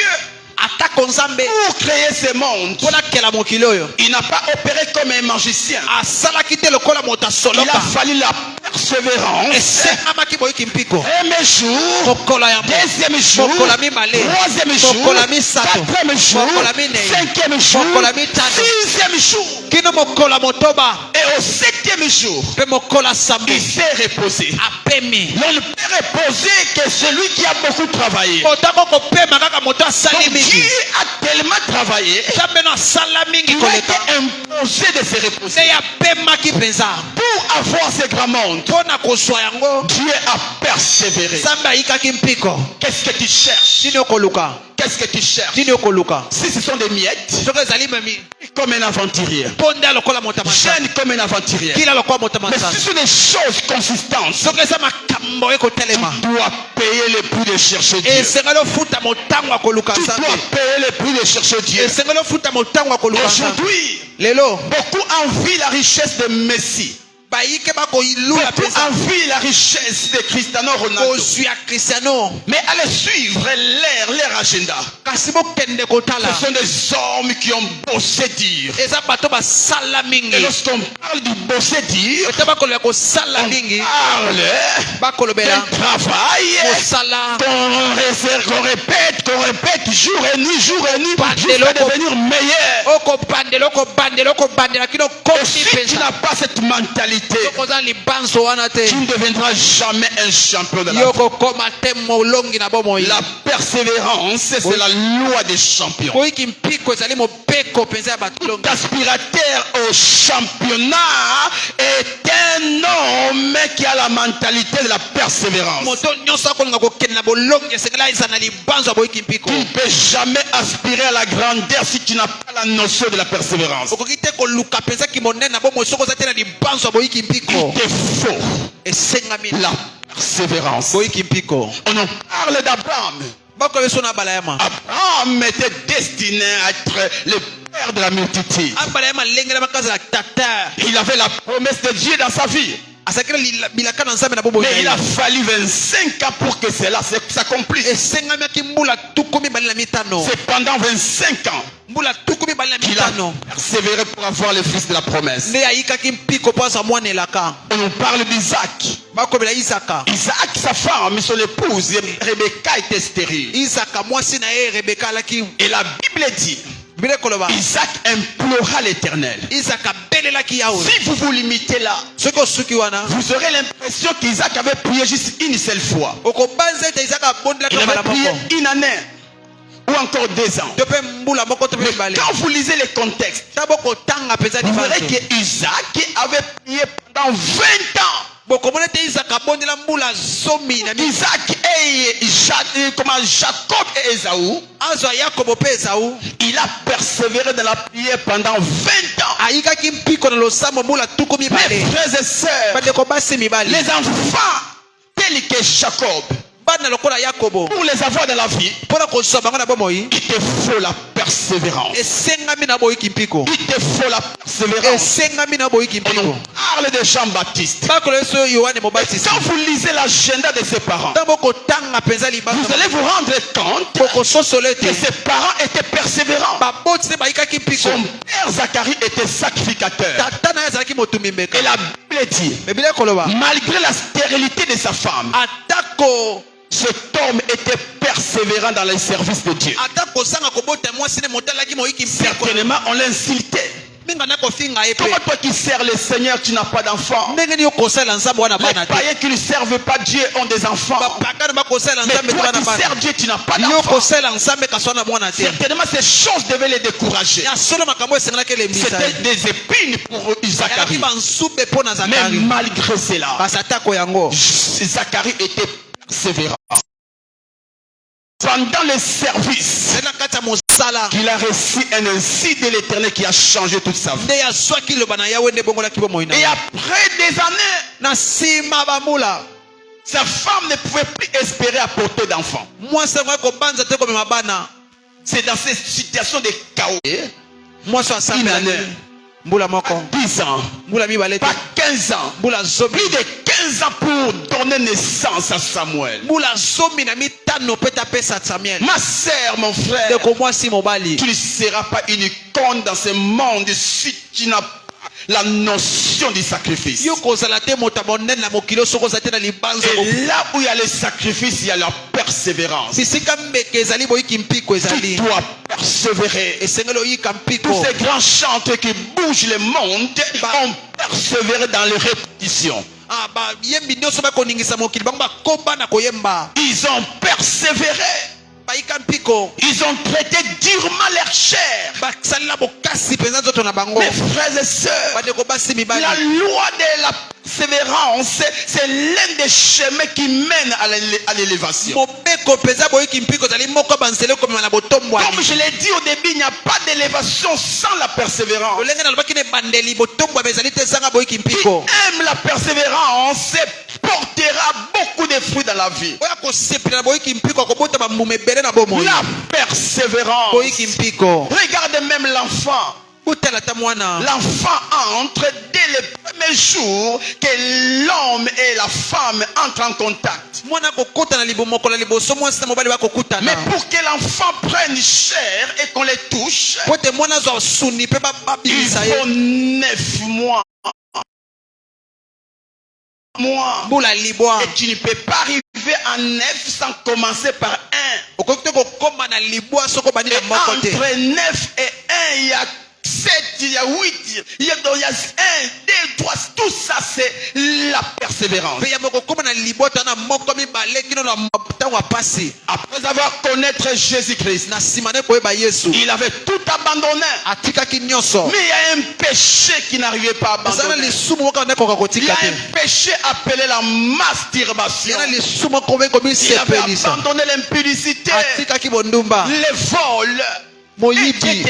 atako nzambe pour créer ce monde, mpo nakela mokili oyo il n'a pas opéré comme un magicien. asalaki te lokola moto Il a asoloka. fallu la persévérance. esengamaki boyiki mpiko. Premier jour, mokolo ya deuxième jour, mokolo ya mibale troisième jour, mokolo ya misato quatrième jour, mokolo ya minei cinquième jour, mokolo ya mitano sixième jour. kino mokolo ya motoba Et au septième jour, mpe mokolo ya sambo il s'est reposé. apemi. On ne peut reposer que celui qui a beaucoup travaillé. moto ako kopema kaka moto asali Donc mingi. Dieu a tellement travaillé nzambe no asala mingi qu'il a été koleka imposé de se reposer. nde yapemaki mpenza. Pour avoir ce grand monde, mpo na kozwa yango Dieu a persévéré. nzambe ayikaki mpiko. Qu'est-ce que tu cherches? nini okoluka Qu'est-ce que tu cherches? nini okoluka Si ce sont des miettes, soki ezali memi comme un aventurier. mpo nde alokola moto ya masala Jeune comme un aventurier. kila lokola moto ya Mais si masala ce sont des choses consistantes, soki eza makambo ekotelema tu dois payer le prix de chercher Dieu. esengeli ofuta motango ya koluka Tu nzambe. dois payer le prix de chercher Dieu. esengeli ofuta motango ya koluka nzambe. Aujourd'hui, lelo beaucoup envient la richesse de Messi. bayike bakoilula Beaucoup mpenza envient la richesse de Cristiano Ronaldo. kozwi ya kristiano Mais allez suivre leur agenda. kasi bokende kotala Ce sont des hommes qui ont bossé dur. eza bato basala Et mingi lorsqu'on parle du bosser dur, ete bakoloba kosala on mingi parle bakolobela d'un travail kosala qu'on répète jour et nuit, Pas jusqu'à de loco. devenir meilleur. okobandela kino Et komi si tu mpenza n'as pas cette mentalité, sokoza libanzo wana te tu ne deviendras jamais un champion de la yo vie. kokoma te molongi na bomoi. La persévérance, c'est la loi des champions. boyiki mpiko ezali mopeko mpenza ya batolongi. Aspirateur au championnat est un homme qui a la mentalité de la persévérance. moto nyonso akolinga kokende na bolongi esengeli eza na libanzo ya boyiki mpiko. Tu ne peux jamais aspirer à la grandeur si tu n'as pas la notion de la persévérance. okoki te koluka mpenza kimonene na bomoi soki oza te na libanzo ya boyiki mpiko. Il te faut esengami la persévérance. boyiki mpiko. On en parle d'Abraham. bakobe so na balayama Abraham était destiné à être le père de la multitude. abalayama lengela makazala tata Il avait la promesse de Dieu dans sa vie. asakeli bilaka na nzambe na bomoi. Mais il a fallu 25 ans pour que cela s'accomplisse. esengamiaki mbula 25 na mitano. C'est pendant 25 ans mbula tukumi bali na qu'il a mitano persévéré pour avoir le fils de la promesse. nde ayikaki mpiko mpo aza mwana elaka On nous parle d'Isaac. bakomela isaka Isaac, sa femme, son épouse, Rebecca était stérile. isaka mwasi na ye rebeka alaki Et la Bible dit, bile koloba Isaac implora l'Éternel. isaka abelelaki yawe Si vous vous limitez là, soki osuki wana vous aurez l'impression qu'Isaac avait prié juste une seule fois. okobanza ete isaka Il abondelaki avait mbala prié moko une année ou encore 2 ans. to mpe mbula moko to mpe Mais mibale quand vous lisez les contextes, ta bokotanga mpenza vous verrez dimanche que Isaac avait prié pendant 20 ans. bokomona ete isaka abondela mbula zomi na mi Isaac et Jacob et Ésaü, azwa yakobo mpe ezau il a persévéré dans la prière pendant 20 ans. ayikaki mpiko na losambo mbula tuku Mes mibale frères et sœurs, bandeko basi mibale les enfants tels que Jacob, bana lokola yakobo pour les avoir dans la vie, mpona kozwa bango na bomoi il te faut la persévérance. esengami na boyiki mpiko Il te faut la persévérance. esengami na boyiki On mpiko nous parle de Jean-Baptiste. bakolo yesu yohane Et mobatisi quand vous lisez l'agenda de ses parents, ntango kotanga mpenza vous libanga allez vous rendre compte bokososola que ete ses parents étaient persévérants. baboti te bayikaki mpiko Son père Zacharie était sacrificateur. tata na ye azalaki motumbi mbeka Et la Bible dit, mebile koloba malgré la stérilité de sa femme, atako cet homme était persévérant dans le service de Dieu. ata kosanga kobota mwasi ne motalaki moyiki mpiko Certainement, on l'insultait. minga na kofinga ye Comment mpe toi qui sers le Seigneur, tu n'as pas d'enfants? ndenge nini okosala nzambe wana Les bana te païens qui ne servent pas Dieu ont des enfants. bapagana bakosala Mais nzambe te toi bana qui bana sers Dieu, tu n'as pas yo d'enfants. kosala nzambe kasi wana mwana te Certainement, ces choses devaient les décourager. ya solo makambo esengelaki elembisa C'était des épines pour yazalaki Zacharie. bansube mpo na Mais zakari malgré cela, kasi atako yango Zacharie était persévérant. Pendant le service, zela kati ya mosala il a reçu un ainsi de l'Éternel qui a changé toute sa vie. nde yazwaki liloba na yawe nde ebongolaki bomoi na Et ye. après des années, na nsima bambula sa femme ne pouvait plus espérer apporter d'enfants. mwasi yango kobanza te komema bana C'est dans cette situation de chaos. mwasi Une asambe année, mbula moko 10 ans, mbula mibale te pas 15 ans, mbula zomi plus de 15 ans pour donner naissance à Samuel. mbula zomi na mitano mpe tapesa samuel Ma sœur, mon frère, ndeko mwasi mobali tu ne seras pas une icône dans ce monde si tu n'as pas la notion du sacrifice. yo kozala te moto ya monene na mokili oso kozala te na libanzo Et là où il y a le sacrifice, il y a la persévérance. bisika mbeke ezali boyiki mpiko Tu ezali dois persévérer. esengeli oyika Tous mpiko ces grands chantres qui bougent le monde ont persévéré dans les répétitions. Ah, bayembi nyonso bakoningisa mokili bango bakoba na koyemba Ils ont persévéré. bayika mpiko Ils ont traité durement leur chair. basalela bokasi mpenza nzoto na bango Mes frères et sœurs, bandeko basi mibali la loi de la persévérance, c'est l'un des chemins qui mène à l'élévation. mobeko mpenza boyiki mpiko ezali moko banzela ekomema na botombwani Comme je l'ai dit au début, il n'y a pas d'élévation sans la persévérance. lolenge nalobaki na ebandeli botombwami ezali te ezanga boyiki Qui mpiko aime la persévérance portera beaucoup de fruits dans la vie. oyo akosepela na boyiki mpiko akobota bambuma ebele na bomoi La persévérance. boyiki mpiko Regardez même l'enfant. utala ta mwana L'enfant entre dès le premier jour que l'homme et la femme entrent en contact. mwana akokota na mokolo ya liboso mwasi na mobali bakokutana Mais pour que l'enfant prenne chair et qu'on les touche, po te mwana azwa suni mpe il babimisa ye faut 9 mois. mbula libwa Et tu ne peux pas arriver à 9 sans commencer par 1. okoki te kokoma na libwa soko bandi na Et moko te entre 9 et 1, il y a 7, il y a 8, il y a 1, 2, 3, tout ça c'est la persévérance. mpe yambo kokoma na libwa to na moko mibale kino na ntango ya pasi Après avoir connaître Jésus-Christ, na nsima nde koyeba yesu il avait tout abandonné. atikaki nyonso Mais il y a un péché qui n'arrivait pas à eza na abandonner. lisumu moko nakoka Il y a kotika te un péché appelé la masturbation. eza na lisumu moko Il avait komisepelisa abandonné l'impudicité, atikaki bondumba les vols, moyibi etc.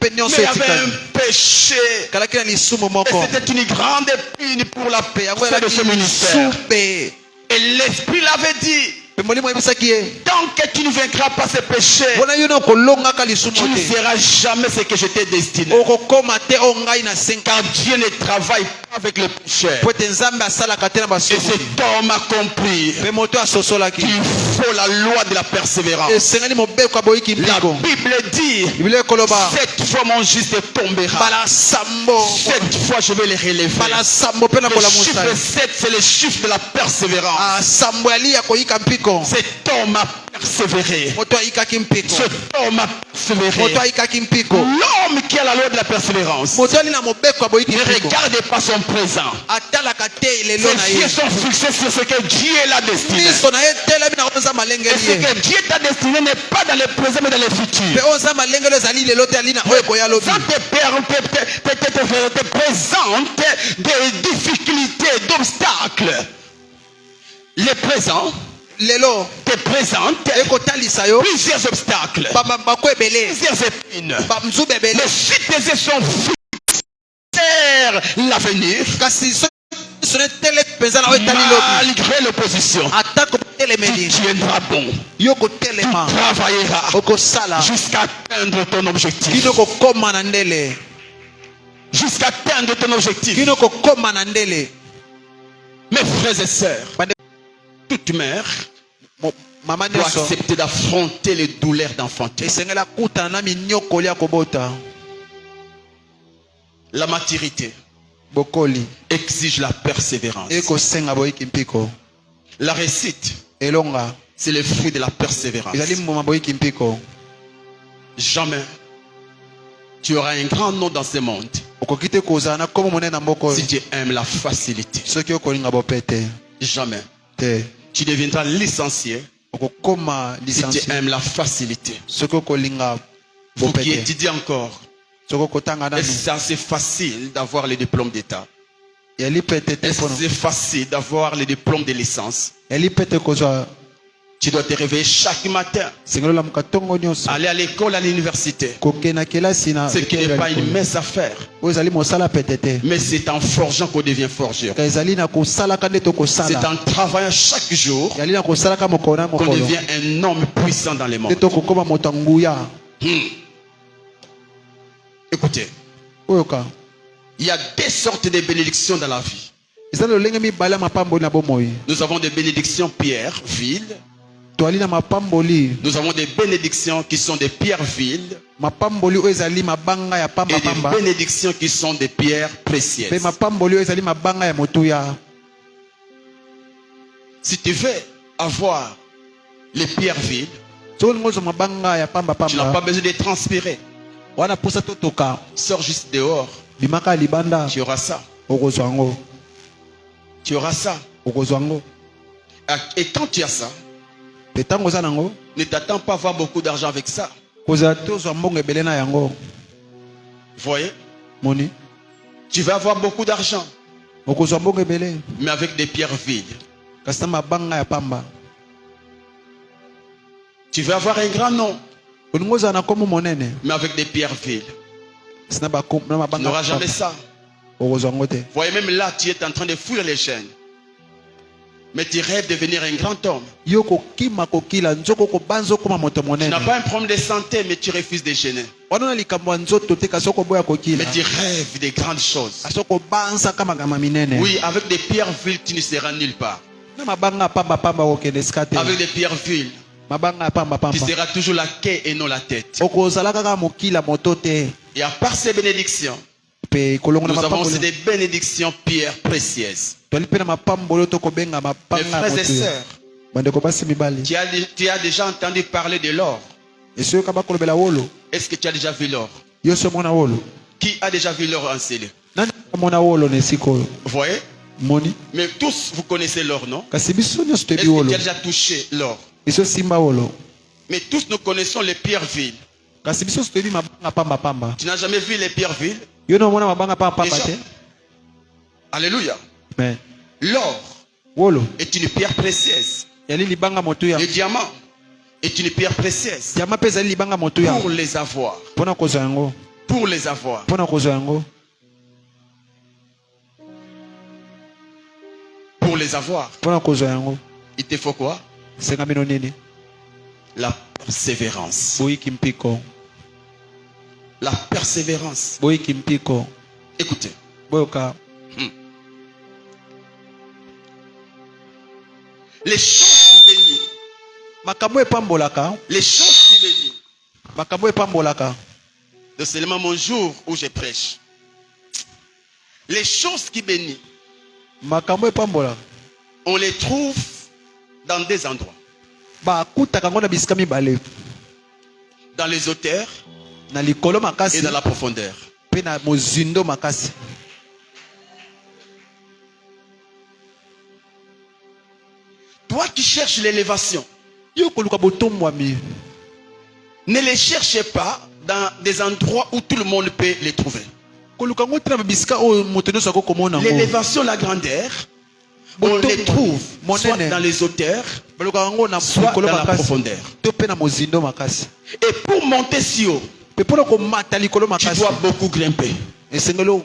mpe Mais nyonso il y avait etikali un péché. kalaki na lisumu Et moko c'était une grande épine pour la paix yango de elaki ce ministère. lisupe Et l'Esprit l'avait dit, mpe molimo oyebisaki ye tant que tu ne vaincras pas ce péché, mpona yo na okolongaka lisumu tu ne te seras jamais ce que je t'ai destiné. okokoma te o ngai na senka Car Dieu ne travaille pas avec le pécheur. po ete nzambe asalaka te na Et basuku cet homme a compris mpe moto asosolaki qu'il faut la loi de la persévérance. esengeli mobeko ya boyiki La mpiko Bible dit, biblia ekoloba 7 fois mon juste tombera. mbala sambo 7 fois je vais les relever. mbala sambo mpe na Le kolamusa chiffre 7, c'est le chiffre de la persévérance. sambo yali ya koyika mpiko Cet homme a persévéré. moto ayikaki mpiko Cet homme a persévéré. moto ayikaki mpiko L'homme qui a la loi de la persévérance moto ali na mobeko ya boyiki ne mpiko regarde pas son présent. atalaka te lelo na Ses ye yeux sont fixés sur ce que Dieu l'a destiné. miso na ye telemi na oyo nzambe Et alengeli ce ye que Dieu t'a destiné n'est pas dans le présent mais dans le futur. mpe oyo nzambe alengeli ezali lelo te ali na oyo ekoya lobi Ça te présente des difficultés, d'obstacles. Le présent lelo te présente ekotalisa yo plusieurs obstacles, bako ebele plusieurs épines. bamzuba ebele Mais si tes yeux sont fixés vers l'avenir, kasi soki tele mpenza na oyo etali lobi malgré l'opposition, atako tu telemeli tiendras bon. yo Tu kotelema travailleras okosala jusqu'à atteindre ton objectif. kino kokoma na ndele Jusqu'à atteindre ton objectif. kino kokoma na ndele Mes frères et sœurs, toute mère mama doit nyonso accepter d'affronter les douleurs d'enfanter. esengeli akutana na minyokoli ya kobota La maturité bokoli exige la persévérance. ekosenga boyiki mpiko La réussite, elonga c'est le fruit de la persévérance. ezali mbuma boyiki mpiko Jamais tu auras un grand nom dans ce monde okoki te kozala na komo monene na mboka oyo si tu aimes la facilité. soki okolinga bope te Jamais. te Tu deviendras licencié okokoma si tu lisansi aimes la facilité. soki okolinga Vous bope qui te étudiez encore, soki okotanga nanu est-ce que c'est assez facile d'avoir le diplôme d'État? yali pete te Est-ce que mpono c'est facile d'avoir le diplôme de licence? yali pete kozwa Tu dois te réveiller chaque matin, sengeli olamuka ntongo nyonso aller à l'école, à l'université. kokende na kelasi na Ce qui n'est pas une mince affaire, oyo ezali mosala pete te mais c'est en forgeant qu'on devient forgeur. ka ezali na kosalaka nde C'est tokosala en travaillant chaque jour yali na kosalaka mokolo na qu'on mokolo devient un homme puissant dans le nde monde. tokokoma moto ya nguya Écoutez, oyoka il y a deux sortes de bénédictions dans la vie. eza na lolenge mibale ya mapamboli na bomoi Nous avons des bénédictions pierres, villes. toali na mapamboli Nous avons des bénédictions qui sont des pierres villes mapamboli oyo ezali mabanga ya et pambapamba des bénédictions qui sont des pierres mpe précieuses. mapamboli oyo ezali mabanga ya motuya Si tu veux avoir les pierres villes, soki olingi ozwa mabanga ya tu n'as pas pambapamba besoin de transpirer. wana mposa totoka Sors juste dehors, bimaka ya libanda tu auras ça. okozwa yango Tu auras ça. okozwa yango Et quand tu as ça, mpe ntango oza nango ne t'attends pas à avoir beaucoup d'argent avec ça. kozala te ozwa mbongo ebele na yango Vous voyez? moni Tu vas avoir beaucoup d'argent, okozwa mbongo ebele mais avec des pierres vides. kasi na mabanga ya pamba Tu vas avoir un grand nom, olingi ozala na nkombo monene mais avec des pierres vides. kasi na Tu mabanga n'auras ya jamais pamba ça. okozwa yango te Vous voyez, même là, tu es en train de fuir les chaînes. Mais tu rêves de devenir un grand homme. yo kokima kokila nzoko kobanza okoma moto Tu monene n'as pas un problème de santé, mais tu refuses de gêner. wana na likambo ya nzoto te kasi okoboya kokila Mais tu rêves des grandes choses. kasi okobanzaka makambo minene Oui, avec des pierres viles, tu ne seras nulle part. na mabanga ya pambapamba okende esika te Avec des pierres viles, mabanga ya tu pambapamba seras toujours la queue et non la tête. okozala kaka mokila moto te Et à part ces bénédictions, mpe kolongo na nous avons aussi mapamboli des bénédictions pierres précieuses. toali mpe na mapamboli oyo tokobenga Mes mapanga ya frères et moto sœurs, bandeko basi mibali tu as déjà entendu parler de l'or. esi oyoka bakolobela wolo Est-ce que tu as déjà vu l'or? yo so omona wolo Qui a déjà vu l'or encelé? nani amona wolo na esika oyo Vous voyez? moni Mais tous, vous connaissez l'or, non? kasi biso nyonso Est-ce toyebi que wolo tu as déjà touché l'or? biso simba wolo Mais tous, nous connaissons les pierres viles. kasi biso nyonso toyebi mabanga pambapamba Tu n'as jamais vu les pierres viles? yo na omona mabanga pambapamba Déjà. te Alléluia. me L'or wolo est une pierre précieuse. yali libanga motuya Le diamant est une pierre précieuse. diama mpe ezali libanga motuya Pour les avoir. mpona kozwa yango Pour les avoir. mpona kozwa yango Pour les avoir. mpona kozwa yango Il te faut quoi? senga bino nini La persévérance. boyiki mpiko La persévérance. boyiki mpiko Écoutez, boyoka Les choses qui bénissent. makambo epambolaka Les choses qui bénissent. makambo epambolaka C'est seulement mon jour où je prêche. Les choses qui bénissent, makambo epambolaka on les trouve dans des endroits. bakutaka ngo na bisika mibale Dans les hauteurs na likolo et makasi dans la profondeur. mpe na mozindo makasi. Toi qui cherches l'élévation, Yo koluka botombwami ne les cherchez pas dans des endroits où tout le monde peut les trouver. koluka ngo tena bisika oyo moto nyonso akokomona ngo L'élévation, la grandeur, on les trouve soit dans les hauteurs, balukaka ngo na soit likolo dans la makasi profondeur. to mpe na mozindo makasi. Et pour monter si haut, Mpe mpona komata likolo tu makasi dois beaucoup grimper. esengeli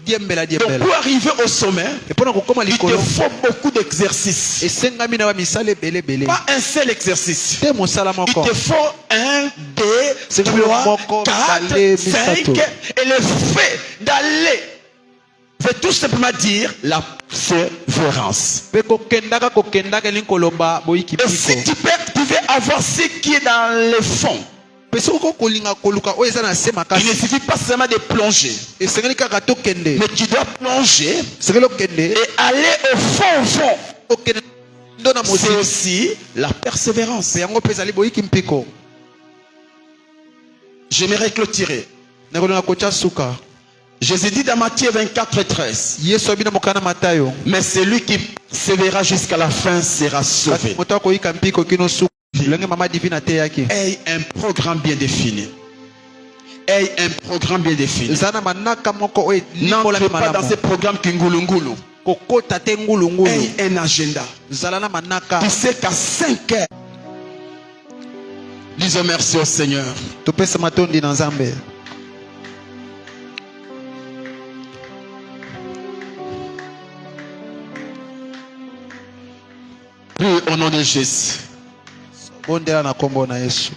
diembela Donc diembela pour arriver au sommet, e mpona kokóma il te likolo faut beaucoup d'exercices. esengami na bamisala ebelebele Pas un seul exercice. te mosala Il moko te faut 1, 2, C'est 3, moko, 4, d'aller, 5. misato. Et le fait d'aller veut tout simplement dire la persévérance. mpe kokendaka elingi koloba boyiki Et si piko tu veux avoir ce qui est dans le fond, mpe soki kokolinga koluka oyo eza na se il ne makasi suffit pas seulement de plonger. esengeli kaka tokende Mais tu dois plonger esengeli okende et aller au fond. okende ndo na C'est mozindo aussi la persévérance. mpe yango mpe ezali boyiki mpiko. J'aimerais clôturer. nakolinga kotya suka Jésus dit dans Matthieu 24, 13. yesu abi na mokana matayo Mais celui qui persévérera jusqu'à la fin sera sauvé. kasi moto akoyika mpiko kino suka lolenge mama divine ateyaki Aie un programme bien défini. Aie un programme bien défini. eza na manaka moko oyo N'entre likolami pas dans malamu ces programmes qui ngulungulu. kokota te ngulungulu Aie un agenda. zala na manaka. Tu sais qu'à 5 heures, disons merci au Seigneur. topesa matondi na nzambe. Prie au nom de Jésus. bondela na kombo na yesu.